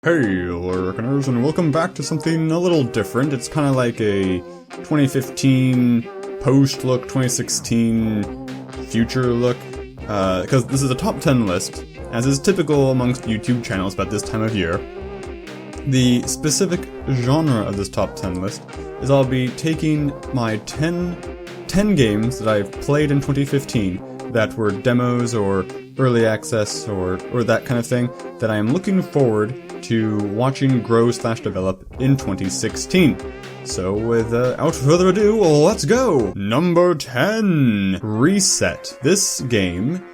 Hey, Lurkiners, and welcome back to something a little different. It's kind of like a 2015 post-look, 2016 future look, because this is a top 10 list, as is typical amongst YouTube channels about this time of year. The specific genre of this top 10 list is I'll be taking my 10 games that I've played in 2015 that were demos or early access or that kind of thing that I am looking forward to watching grow/develop in 2016. So without further ado, let's go! Number 10! Reset. This game,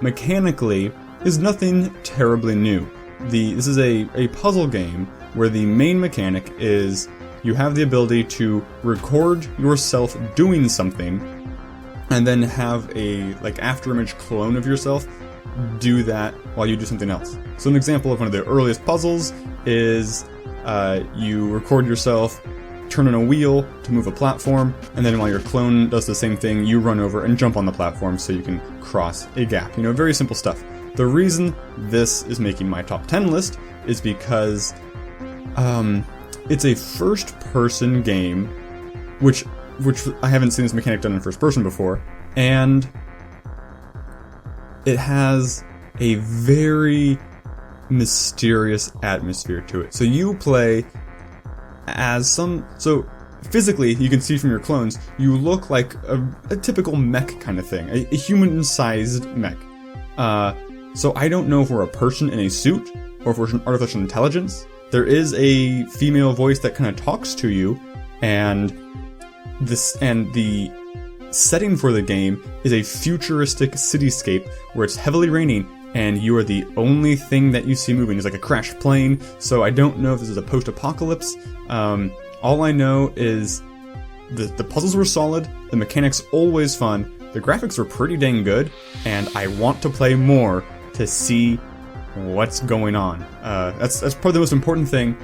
mechanically, is nothing terribly new. This is a puzzle game where the main mechanic is you have the ability to record yourself doing something and then have a after image clone of yourself do that while you do something else. So an example of one of the earliest puzzles is you record yourself turning a wheel to move a platform, and then while your clone does the same thing, you run over and jump on the platform so you can cross a gap. You know, very simple stuff. The reason this is making my top 10 list is because it's a first-person game, which I haven't seen this mechanic done in first person before, and it has a very mysterious atmosphere to it. So you play as so physically, you can see from your clones, you look like a typical mech kind of thing, a human-sized mech. So I don't know if we're a person in a suit, or if we're an artificial intelligence. There is a female voice that kind of talks to you, and the setting for the game is a futuristic cityscape where it's heavily raining and you are the only thing that you see moving. It's like a crashed plane, so I don't know if this is a post-apocalypse. All I know is the puzzles were solid, the mechanics always fun, the graphics were pretty dang good, and I want to play more to see what's going on. That's probably the most important thing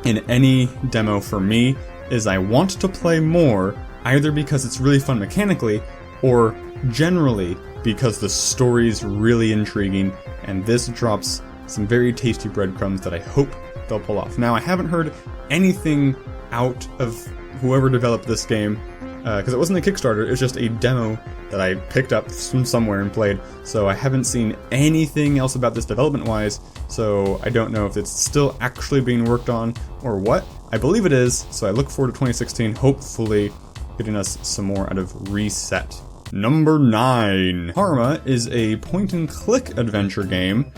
in any demo for me, is I want to play more, either because it's really fun mechanically, or generally because the story's really intriguing, and this drops some very tasty breadcrumbs that I hope they'll pull off. Now, I haven't heard anything out of whoever developed this game, because it wasn't a Kickstarter, it was just a demo that I picked up from somewhere and played, so I haven't seen anything else about this development-wise, so I don't know if it's still actually being worked on or what. I believe it is, so I look forward to 2016, hopefully getting us some more out of Reset. Number 9. Karma is a point-and-click adventure game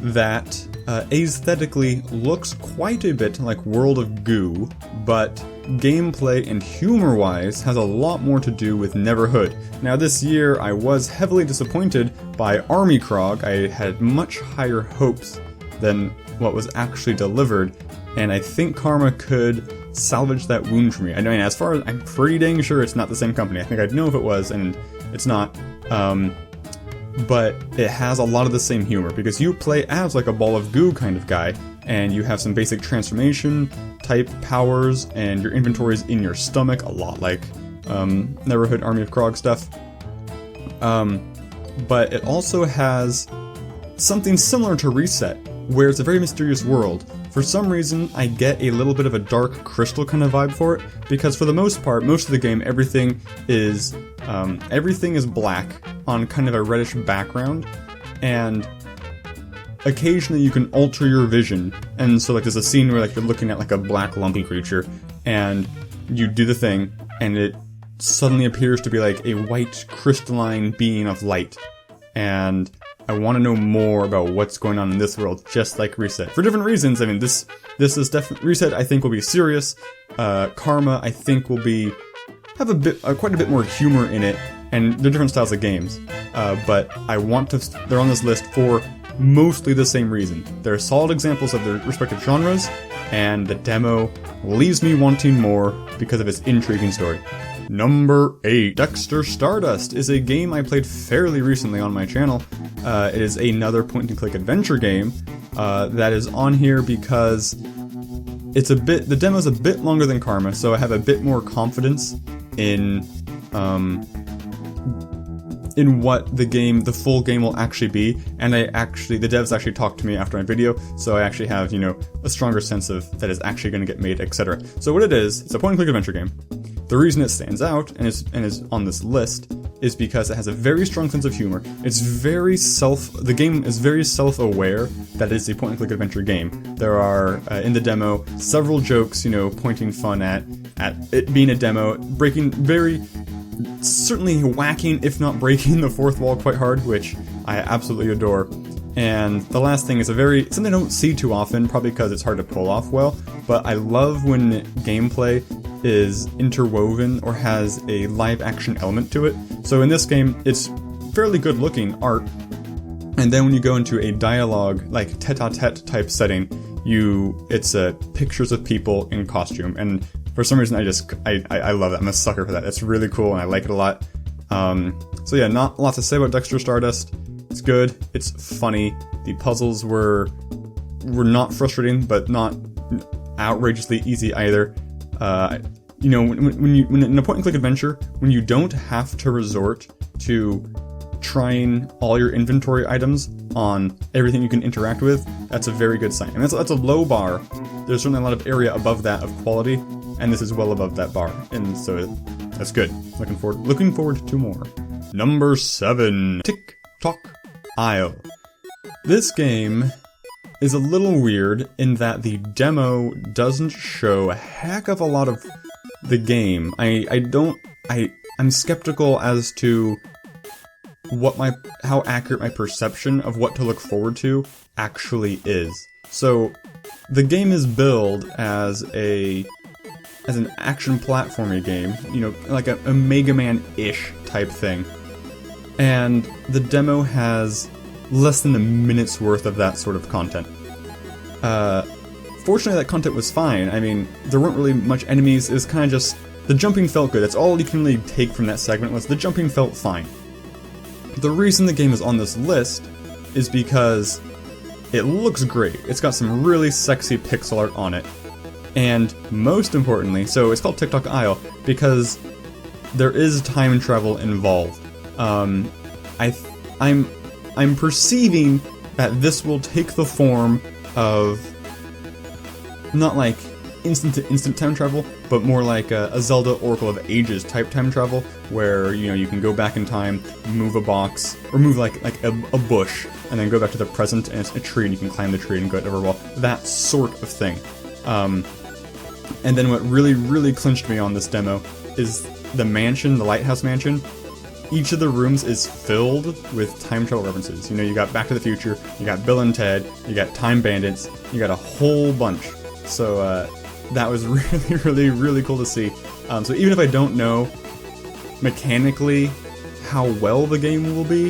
that aesthetically looks quite a bit like World of Goo, but gameplay and humor-wise has a lot more to do with Neverhood. Now, this year I was heavily disappointed by Army Krog. I had much higher hopes than what was actually delivered, and I think Karma could salvage that wound for me. I mean, as far as I'm pretty dang sure it's not the same company. I think I'd know if it was, and it's not. But it has a lot of the same humor, because you play as like a ball of goo kind of guy, and you have some basic transformation type powers, and your inventory is in your stomach, a lot like Neverhood Army of Krog stuff. But it also has something similar to Reset, where it's a very mysterious world. For some reason, I get a little bit of a Dark Crystal kind of vibe for it, because for the most part, most of the game, everything is black on kind of a reddish background, and occasionally you can alter your vision, and so there's a scene where you're looking at a black lumpy creature, and you do the thing, and it suddenly appears to be a white crystalline being of light, and I want to know more about what's going on in this world, just like Reset. For different reasons. I mean, this is definitely... Reset, I think, will be serious. Karma, I think, will have quite a bit more humor in it, and they're different styles of games. But they're on this list for mostly the same reason. They're solid examples of their respective genres, and the demo leaves me wanting more because of its intriguing story. Number 8. Dexter Stardust is a game I played fairly recently on my channel. It is another point-and-click adventure game that is on here because the demo's a bit longer than Karma, so I have a bit more confidence in in what the full game will actually be, and the devs actually talked to me after my video, so I actually have, a stronger sense of that it's actually going to get made, etc. So what it is, it's a point-and-click adventure game. The reason it stands out and is on this list is because it has a very strong sense of humor. The game is very self-aware that it's a point-and-click adventure game. There are, in the demo, several jokes, pointing fun at it being a demo, certainly whacking, if not breaking, the fourth wall quite hard, which I absolutely adore. And the last thing is something I don't see too often, probably because it's hard to pull off well, but I love when gameplay is interwoven or has a live action element to it. So in this game, it's fairly good looking art, and then when you go into a dialogue, like tete-a-tete type setting, it's pictures of people in costume, and for some reason I love that. I'm a sucker for that. It's really cool and I like it a lot. So yeah, not a lot to say about Dexter Stardust. It's good, it's funny, the puzzles were not frustrating, but not outrageously easy either. When in a point-and-click adventure, when you don't have to resort to trying all your inventory items on everything you can interact with, that's a very good sign. And that's a low bar. There's certainly a lot of area above that of quality, and this is well above that bar, and so that's good. Looking forward to more. Number 7, TickTock Isle. This game is a little weird in that the demo doesn't show a heck of a lot of the game. I'm skeptical as to how accurate my perception of what to look forward to actually is. So the game is billed as an action platforming game, like a Mega Man-ish type thing. And the demo has less than a minute's worth of that sort of content. Fortunately, that content was fine. I mean, there weren't really much enemies. It was kind of just... The jumping felt good. That's all you can really take from that segment, was the jumping felt fine. The reason the game is on this list is because it looks great. It's got some really sexy pixel art on it. And most importantly, so it's called TickTock Isle because there is time travel involved. I'm perceiving that this will take the form of not like instant to time travel, but more like a Zelda Oracle of Ages type time travel, where you can go back in time, move a box, or move like a bush, and then go back to the present, and it's a tree, and you can climb the tree and go over a wall. That sort of thing. And then what really clinched me on this demo is the mansion, the lighthouse mansion. Each of the rooms is filled with time travel references. You got Back to the Future, you got Bill and Ted, you got Time Bandits, you got a whole bunch. So that was really cool to see. So even if I don't know mechanically how well the game will be,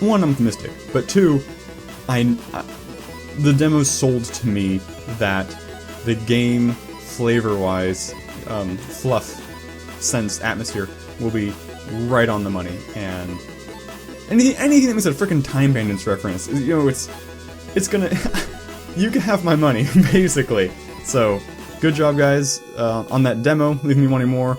one, I'm optimistic, but two, the demo sold to me that the game, flavor-wise, fluff, sense, atmosphere, will be right on the money, and anything that makes a freaking Time Bandits reference, it's gonna... you can have my money, basically. So, good job, guys, on that demo, leaving me wanting more.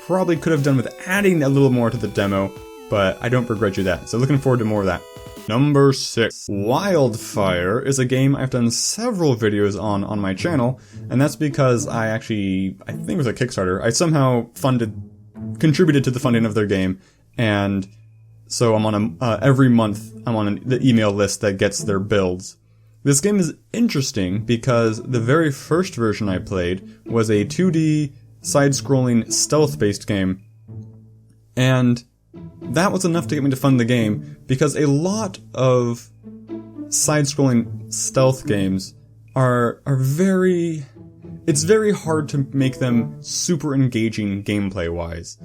Probably could have done with adding a little more to the demo, but I don't begrudge you that, so looking forward to more of that. Number 6. Wildfire is a game I've done several videos on my channel, and that's because I think it was a Kickstarter. I somehow contributed to the funding of their game, and so I'm on every month I'm on the email list that gets their builds. This game is interesting because the very first version I played was a 2D side-scrolling stealth-based game, and that was enough to get me to fund the game, because a lot of side-scrolling stealth games are very... It's very hard to make them super engaging gameplay-wise.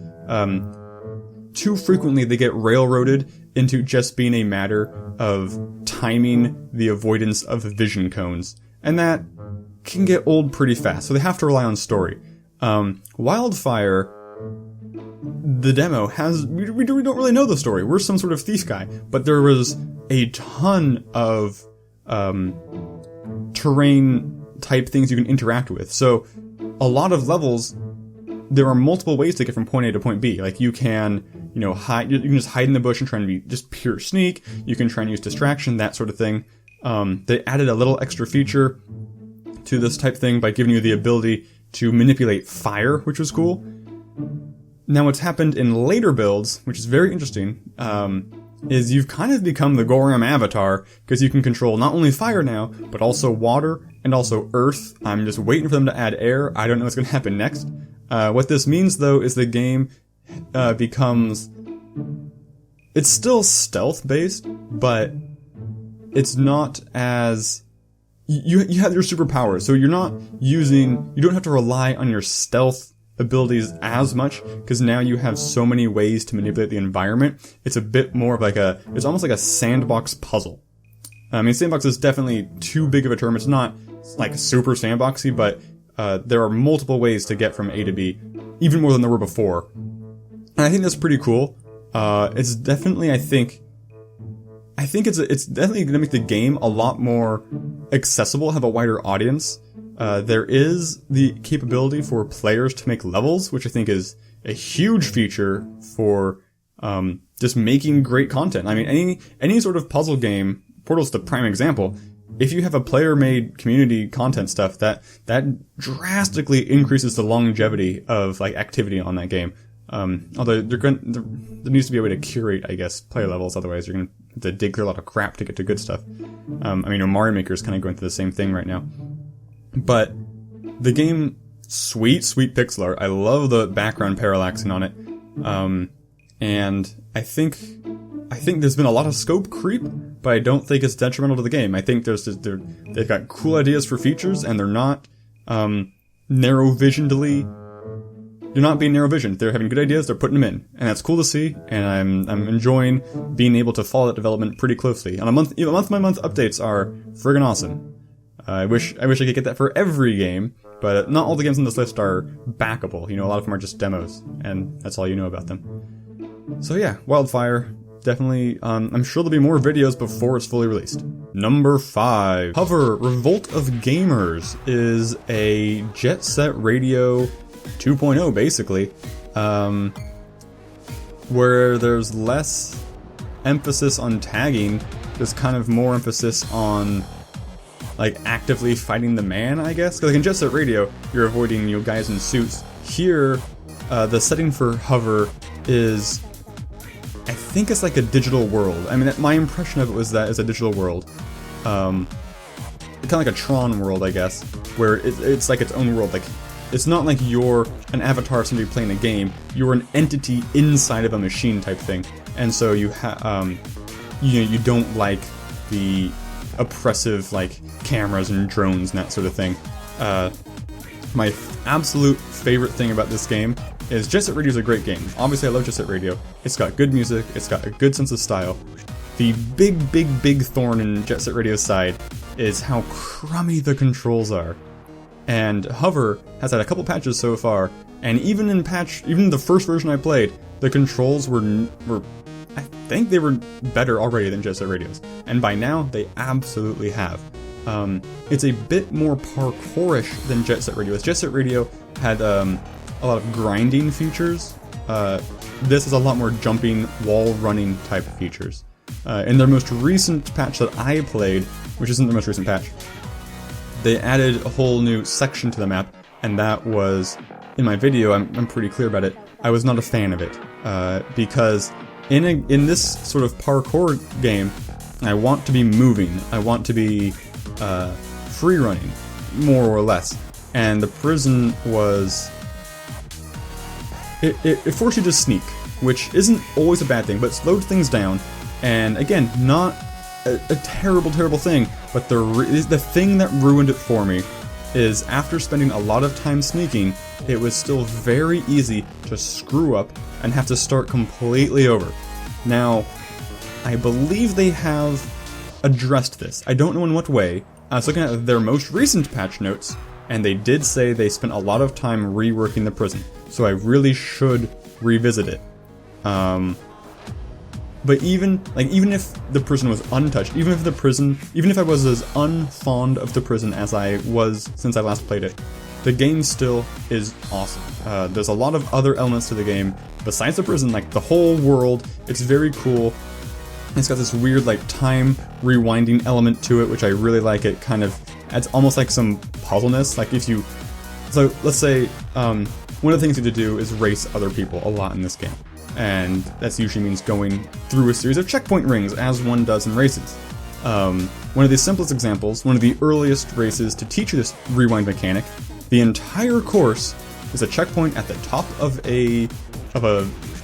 Too frequently they get railroaded into just being a matter of timing the avoidance of vision cones, and that can get old pretty fast, so they have to rely on story. Wildfire, the demo has... We don't really know the story. We're some sort of thief guy, but there was a ton of terrain type things you can interact with. So a lot of levels, there are multiple ways to get from point A to point B. Like you can you know, hide. You can just hide in the bush and try and be just pure sneak. You can try and use distraction, that sort of thing. They added a little extra feature to this type thing by giving you the ability to manipulate fire, which was cool. Now, what's happened in later builds, which is very interesting, is you've kind of become the Goram avatar, because you can control not only fire now, but also water, and also earth. I'm just waiting for them to add air. I don't know what's going to happen next. What this means, though, is the game becomes... It's still stealth-based, but it's not as... You have your superpowers, so you don't have to rely on your stealth abilities as much, because now you have so many ways to manipulate the environment. It's a bit more of like it's almost like a sandbox puzzle. I mean, sandbox is definitely too big of a term. It's not like super sandboxy, but there are multiple ways to get from A to B, even more than there were before. And I think that's pretty cool. It's definitely, I think it's definitely gonna make the game a lot more accessible, have a wider audience. There is the capability for players to make levels, which I think is a huge feature for just making great content. I mean, any sort of puzzle game, Portal's the prime example. If you have a player-made community content stuff, that drastically increases the longevity of like activity on that game. Although there needs to be a way to curate, I guess, player levels. Otherwise, you're gonna have to dig through a lot of crap to get to good stuff. I mean, Mario Maker is kind of going through the same thing right now. But the game, sweet pixel art. I love the background parallaxing on it. And I think there's been a lot of scope creep, but I don't think it's detrimental to the game. I think they've got cool ideas for features, and they're not narrow-visionedly. They're not being narrow-visioned. They're having good ideas. They're putting them in, and that's cool to see. And I'm enjoying being able to follow that development pretty closely. On month-by-month updates are friggin' awesome. I wish I could get that for every game, but not all the games on this list are backable. You know, a lot of them are just demos, and that's all you know about them. So yeah, Wildfire, definitely, I'm sure there'll be more videos before it's fully released. Number 5. Hover, Revolt of Gamers is a Jet Set Radio 2.0, basically, where there's less emphasis on tagging, there's kind of more emphasis on like actively fighting the man, I guess. Because like in Jet Set Radio, you're avoiding, you know, guys in suits. Here, the setting for Hover is, I think it's like a digital world. I mean, my impression of it was that it's a digital world. Kind of like a Tron world, I guess, where it's like its own world. Like, it's not like you're an avatar of somebody playing a game. You're an entity inside of a machine type thing. And so you you don't like the oppressive like cameras and drones and that sort of thing. My absolute favorite thing about this game is Jet Set Radio is a great game. Obviously I love Jet Set Radio. It's got good music, it's got a good sense of style. The big thorn in Jet Set Radio's side is how crummy the controls are. And Hover has had a couple patches so far, and even the first version I played, the controls were I think they were better already than Jet Set Radio's, and by now they absolutely have. It's a bit more parkourish than Jet Set Radio. Jet Set Radio had a lot of grinding features. This is a lot more jumping, wall running type features. In their most recent patch that I played, which isn't the most recent patch, they added a whole new section to the map, and that was, in my video, I'm pretty clear about it, I was not a fan of it, because in this sort of parkour game, I want to be moving, I want to be free running, more or less, and the prison was, it forced you to sneak, which isn't always a bad thing, but slowed things down, and again, not a terrible thing, but the thing that ruined it for me is after spending a lot of time sneaking, it was still very easy to screw up and have to start completely over. Now, I believe they have addressed this. I don't know in what way. I was looking at their most recent patch notes, and they did say they spent a lot of time reworking the prison, so I really should revisit it. But even if the prison was untouched, even if I was as unfond of the prison as I was since I last played it, the game still is awesome. There's a lot of other elements to the game besides the prison, like the whole world, it's very cool. It's got this weird like time rewinding element to it, which I really like. It kind of adds almost like some puzzleness. Like if you, so let's say one of the things you have to do is race other people a lot in this game, and that usually means going through a series of checkpoint rings, as one does in races. One of the simplest examples, one of the earliest races to teach you this rewind mechanic, the entire course is a checkpoint at the top of a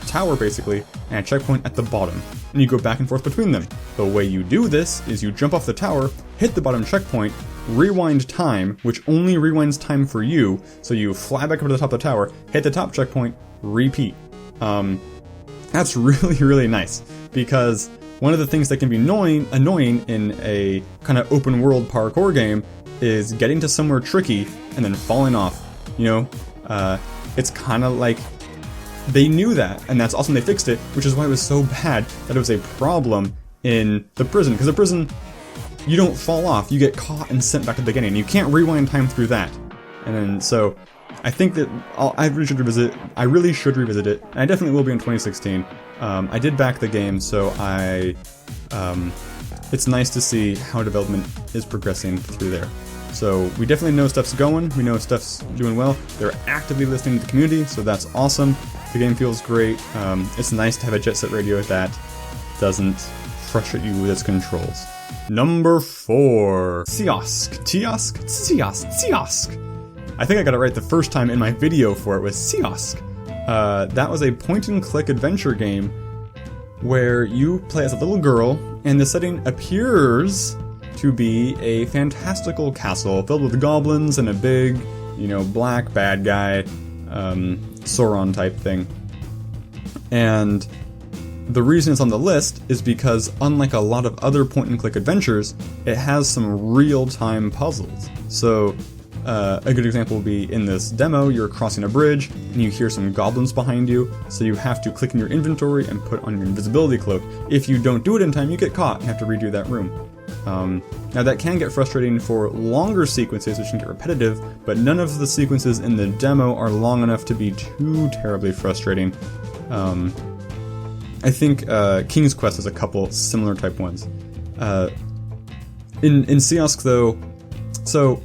tower basically, and a checkpoint at the bottom, and you go back and forth between them. The way you do this is you jump off the tower, hit the bottom checkpoint, rewind time, which only rewinds time for you, so you fly back up to the top of the tower, hit the top checkpoint, repeat. That's really nice, because one of the things that can be annoying in a kind of open world parkour game is getting to somewhere tricky and then falling off. You know, it's kind of like they knew that, and that's awesome they fixed it, which is why it was so bad that it was a problem in the prison. Because the prison, you don't fall off, you get caught and sent back to the beginning. You can't rewind time through that. And then, so, I think that I really should revisit it, and I definitely will be in 2016. I did back the game, so it's nice to see how development is progressing through there. So we definitely know stuff's going, we know stuff's doing well, they're actively listening to the community, so that's awesome. The game feels great. It's nice to have a jet set radio that doesn't frustrate you with its controls. Number 4. Siosk. I think I got it right the first time in my video for it, was Siosk. That was a point-and-click adventure game where you play as a little girl, and the setting appears to be a fantastical castle filled with goblins and a big, you know, black bad guy, Sauron type thing. And the reason it's on the list is because, unlike a lot of other point-and-click adventures, it has some real-time puzzles. So, a good example will be in this demo, you're crossing a bridge, and you hear some goblins behind you, so you have to click in your inventory and put on your invisibility cloak. If you don't do it in time, you get caught and have to redo that room. Now that can get frustrating for longer sequences, which can get repetitive, but none of the sequences in the demo are long enough to be too terribly frustrating. I think King's Quest has a couple similar type ones. In Siosk though, so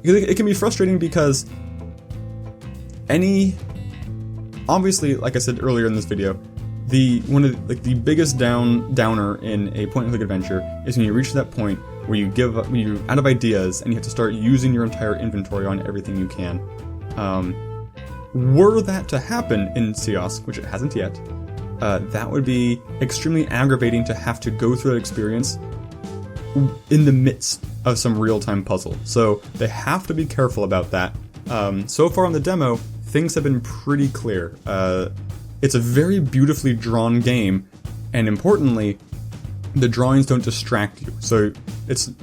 it can be frustrating because obviously, like I said earlier in this video, one of the biggest downer in a point-and-click adventure is when you reach that point where you give up, when you're out of ideas and you have to start using your entire inventory on everything you can. Were that to happen in Siosk, which it hasn't yet, that would be extremely aggravating to have to go through that experience in the midst of some real-time puzzle. So they have to be careful about that. So far in the demo, things have been pretty clear. It's a very beautifully drawn game, and importantly, the drawings don't distract you. So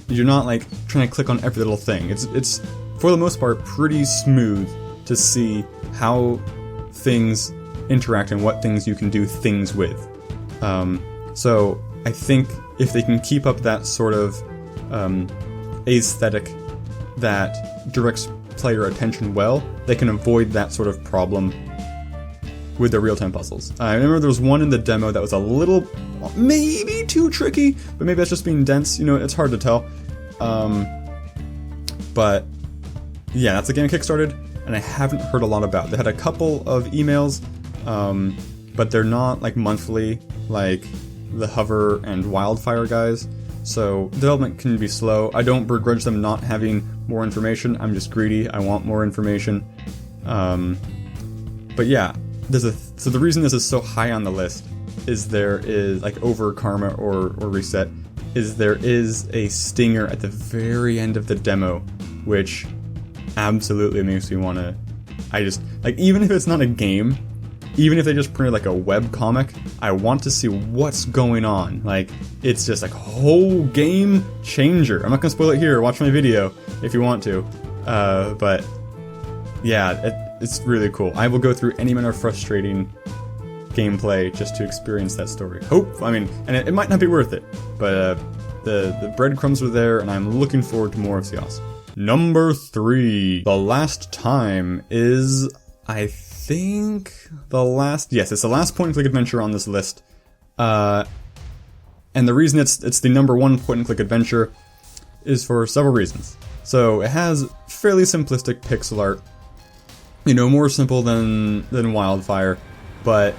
you're not like trying to click on every little thing. It's for the most part pretty smooth to see how things interact and what things you can do things with. So I think if they can keep up that sort of aesthetic that directs player attention well, they can avoid that sort of problem with the real-time puzzles. I remember there was one in the demo that was a little, maybe too tricky, but maybe that's just being dense, you know, it's hard to tell. But yeah, that's a game I kickstarted, and I haven't heard a lot about. They had a couple of emails, but they're not like monthly, like the Hover and Wildfire guys, so development can be slow. I don't begrudge them not having more information, I'm just greedy, I want more information. But yeah, so the reason this is so high on the list is there is, like over Karma or Reset, is there is a stinger at the very end of the demo, which absolutely makes me want to, even if it's not a game, even if they just printed like a web comic, I want to see what's going on. Like, it's just like a whole game changer. I'm not gonna spoil it here, watch my video if you want to. But yeah, it's really cool. I will go through any amount of frustrating gameplay just to experience that story. And it might not be worth it, but the breadcrumbs are there, and I'm looking forward to more of Siosk. Number 3. The Last Time is, I think yes, it's the last point-and-click adventure on this list. And the reason it's the number one point-and-click adventure is for several reasons. So it has fairly simplistic pixel art, more simple than Wildfire, but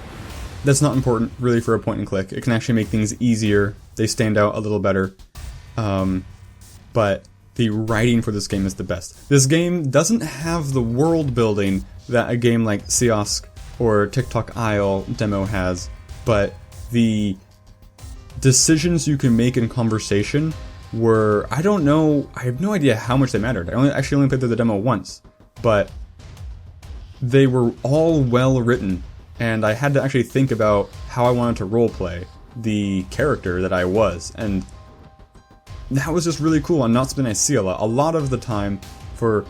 that's not important really for a point-and-click. It can actually make things easier. They stand out a little better. But the writing for this game is the best. This game doesn't have the world building that a game like Kiosk or TickTock Isle demo has, but the decisions you can make in conversation were, I don't know, I have no idea how much they mattered. I actually only played through the demo once, but they were all well written, and I had to actually think about how I wanted to roleplay the character that I was, and that was just really cool and not something I see a lot. A lot of the time for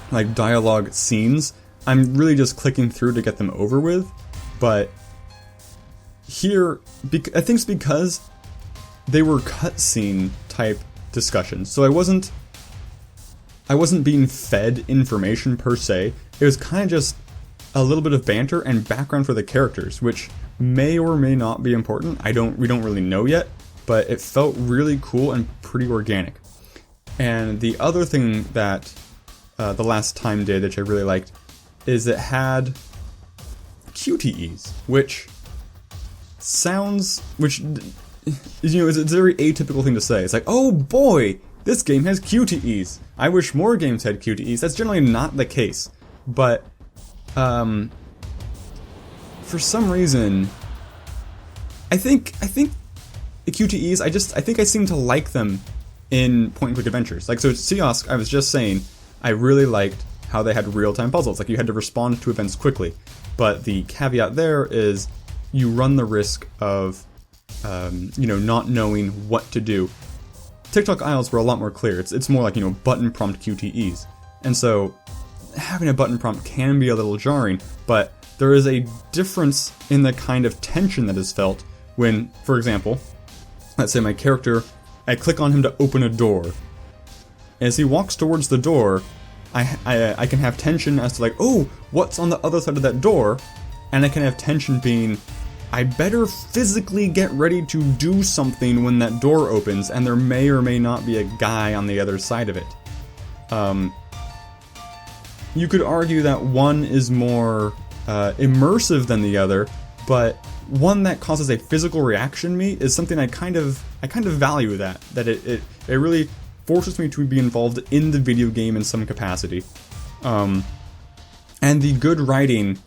like dialogue scenes, I'm really just clicking through to get them over with, but here, I think it's because they were cutscene type discussions, so I wasn't being fed information per se. It was kind of just a little bit of banter and background for the characters, which may or may not be important. We don't really know yet, but it felt really cool and pretty organic. And the other thing that the last time did, which I really liked, is it had QTEs, which it's a very atypical thing to say. It's like, oh boy, this game has QTEs. I wish more games had QTEs. That's generally not the case, but for some reason, I think the QTEs, I think I seem to like them in point-and-click adventures. Like, so Kiosk, I was just saying, I really liked how they had real-time puzzles. Like, you had to respond to events quickly. But the caveat there is you run the risk of, not knowing what to do. TickTock Isles were a lot more clear. It's more like, button prompt QTEs. And so having a button prompt can be a little jarring, but there is a difference in the kind of tension that is felt when, for example, let's say my character, I click on him to open a door. As he walks towards the door, I can have tension as to like, oh, what's on the other side of that door? And I can have tension being, I better physically get ready to do something when that door opens, and there may or may not be a guy on the other side of it. You could argue that one is more immersive than the other, but one that causes a physical reaction in me is something I kind of value that it really forces me to be involved in the video game in some capacity. And the good writing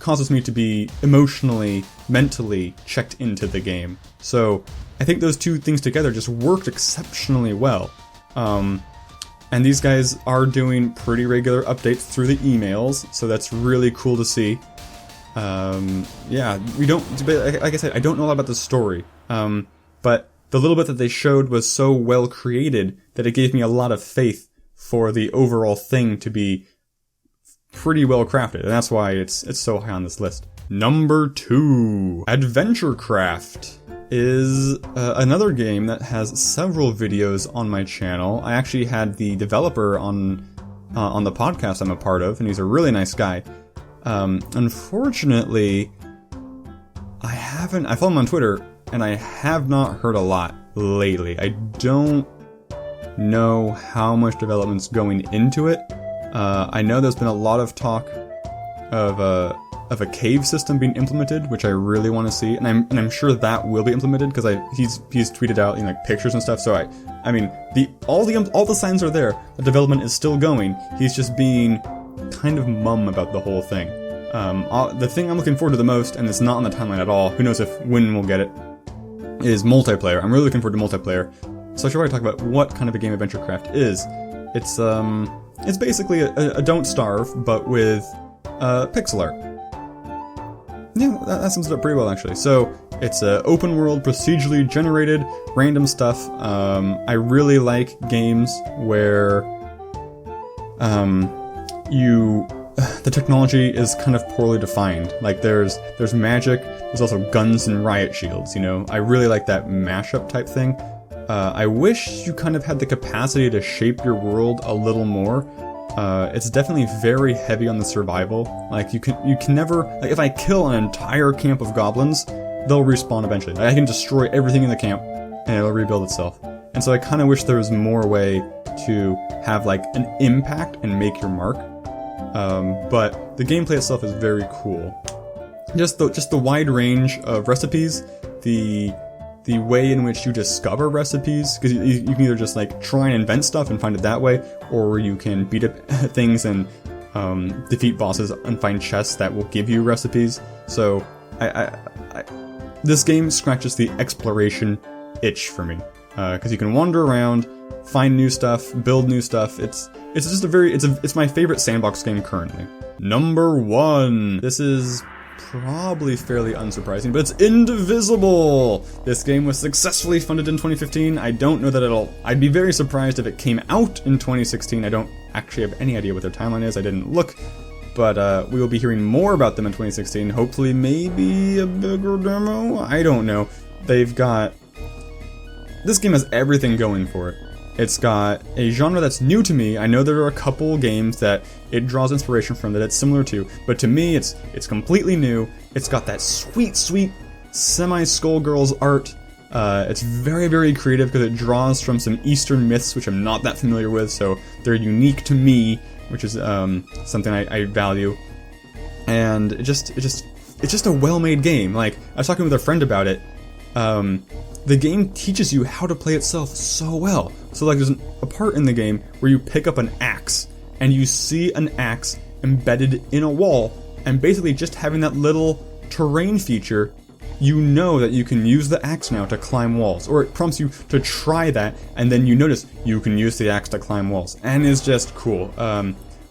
causes me to be emotionally, mentally checked into the game. So I think those two things together just worked exceptionally well. And these guys are doing pretty regular updates through the emails, so that's really cool to see. Yeah, like I said, I don't know a lot about the story, but the little bit that they showed was so well created that it gave me a lot of faith for the overall thing to be pretty well crafted, and that's why it's so high on this list. Number 2, AdventureCraft is another game that has several videos on my channel. I actually had the developer on the podcast I'm a part of, and he's a really nice guy. Unfortunately, I follow him on Twitter, and I have not heard a lot lately. I don't know how much development's going into it. I know there's been a lot of talk of a cave system being implemented, which I really want to see, and I'm sure that will be implemented because he's tweeted out pictures and stuff. So I mean all the signs are there. The development is still going. He's just being kind of mum about the whole thing. The thing I'm looking forward to the most, and it's not on the timeline at all, who knows when we'll get it, is multiplayer. I'm really looking forward to multiplayer. So I should probably talk about what kind of a game AdventureCraft is. It's basically a Don't Starve, but with pixel art. Yeah, that sums it up pretty well, actually. So it's an open world, procedurally generated, random stuff. I really like games where the technology is kind of poorly defined. Like there's magic, there's also guns and riot shields, I really like that mashup type thing. I wish you kind of had the capacity to shape your world a little more, It's definitely very heavy on the survival. Like, you can never, like, if I kill an entire camp of goblins, they'll respawn eventually. Like, I can destroy everything in the camp, and it'll rebuild itself. And so I kind of wish there was more way to have, like, an impact and make your mark. But the gameplay itself is very cool. Just the wide range of recipes, the way in which you discover recipes, because you can either just like try and invent stuff and find it that way, or you can beat up things and defeat bosses and find chests that will give you recipes. So this game scratches the exploration itch for me, because you can wander around, find new stuff, build new stuff. It's just it's my favorite sandbox game currently. Number 1. This is probably fairly unsurprising, but it's Indivisible! This game was successfully funded in 2015. I don't know that I'd be very surprised if it came out in 2016. I don't actually have any idea what their timeline is. I didn't look, but we will be hearing more about them in 2016. Hopefully, maybe a bigger demo? I don't know. This game has everything going for it. It's got a genre that's new to me. I know there are a couple games that it draws inspiration from that it's similar to, but to me it's completely new. It's got that sweet semi-Skullgirls art. It's very, very creative because it draws from some Eastern myths, which I'm not that familiar with, so they're unique to me, which is something I value. And it's just a well-made game. Like, I was talking with a friend about it. The game teaches you how to play itself so well. So like, there's a part in the game where you pick up an axe, and you see an axe embedded in a wall, and basically just having that little terrain feature, you know that you can use the axe now to climb walls, or it prompts you to try that, and then you notice you can use the axe to climb walls, and it's just cool.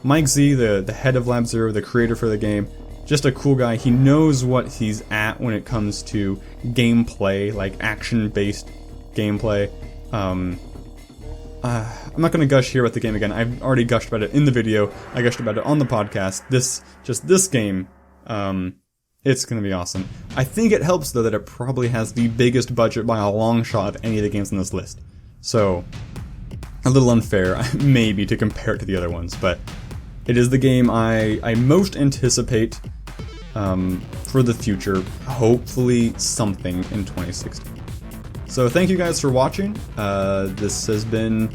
Mike Z, the head of Lab Zero, the creator for the game, just a cool guy. He knows what he's at when it comes to gameplay, like action-based gameplay. I'm not going to gush here about the game again. I've already gushed about it in the video. I gushed about it on the podcast. This game, it's going to be awesome. I think it helps, though, that it probably has the biggest budget by a long shot of any of the games on this list. So, a little unfair, maybe, to compare it to the other ones, but it is the game I most anticipate for the future. Hopefully something in 2016. So thank you guys for watching. This has been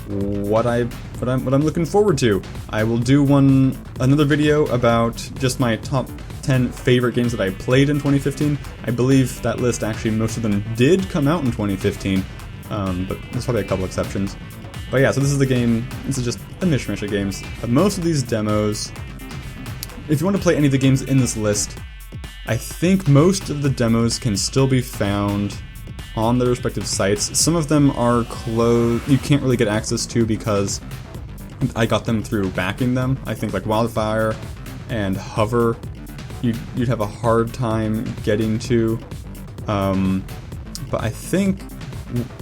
what I'm looking forward to. I will do another video about just my top 10 favorite games that I played in 2015. I believe that list, actually, most of them did come out in 2015, but there's probably a couple exceptions. But yeah, so this is the game. This is just a mishmash of games. Most of these demos, if you want to play any of the games in this list, I think most of the demos can still be found on their respective sites. Some of them are closed, you can't really get access to because I got them through backing them. I think like Wildfire and Hover, you'd have a hard time getting to. But I think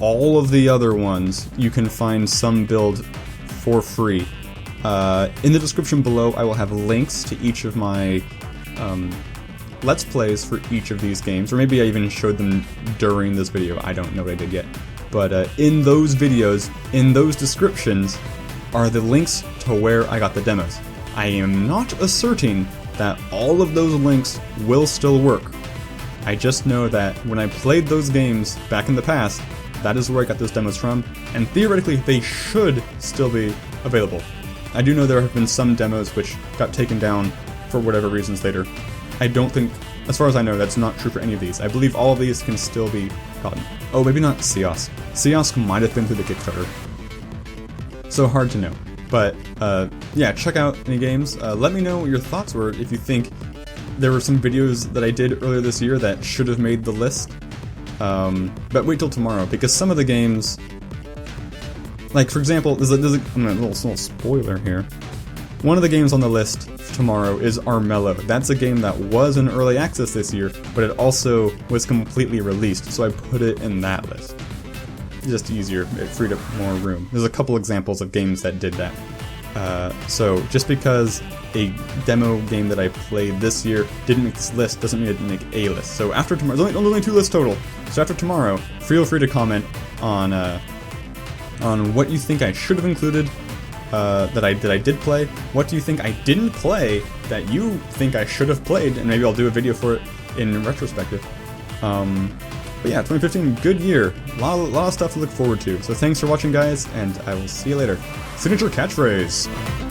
all of the other ones you can find some build for free. In the description below, I will have links to each of my Let's Plays for each of these games, or maybe I even showed them during this video. I don't know what I did yet. But in those videos, in those descriptions, are the links to where I got the demos. I am not asserting that all of those links will still work. I just know that when I played those games back in the past, that is where I got those demos from, and theoretically they should still be available. I do know there have been some demos which got taken down for whatever reasons later. I don't think, as far as I know, that's not true for any of these. I believe all of these can still be gotten. Oh, maybe not Seos. Seos might have been through the Kickstarter. So hard to know. But, yeah, check out any games. Let me know what your thoughts were, if you think there were some videos that I did earlier this year that should have made the list. But wait till tomorrow, because some of the games, like, for example, there's a little spoiler here. One of the games on the list tomorrow is Armello. That's a game that was in early access this year, but it also was completely released, so I put it in that list. Just easier, it freed up more room. There's a couple examples of games that did that. So just because a demo game that I played this year didn't make this list doesn't mean it didn't make a list. So after tomorrow, there's only 2 lists total. So after tomorrow, feel free to comment on what you think I should have included, that I did play? What do you think I didn't play that you think I should have played? And maybe I'll do a video for it in retrospective. But yeah, 2015, good year. A lot of stuff to look forward to. So thanks for watching, guys, and I will see you later. Signature catchphrase.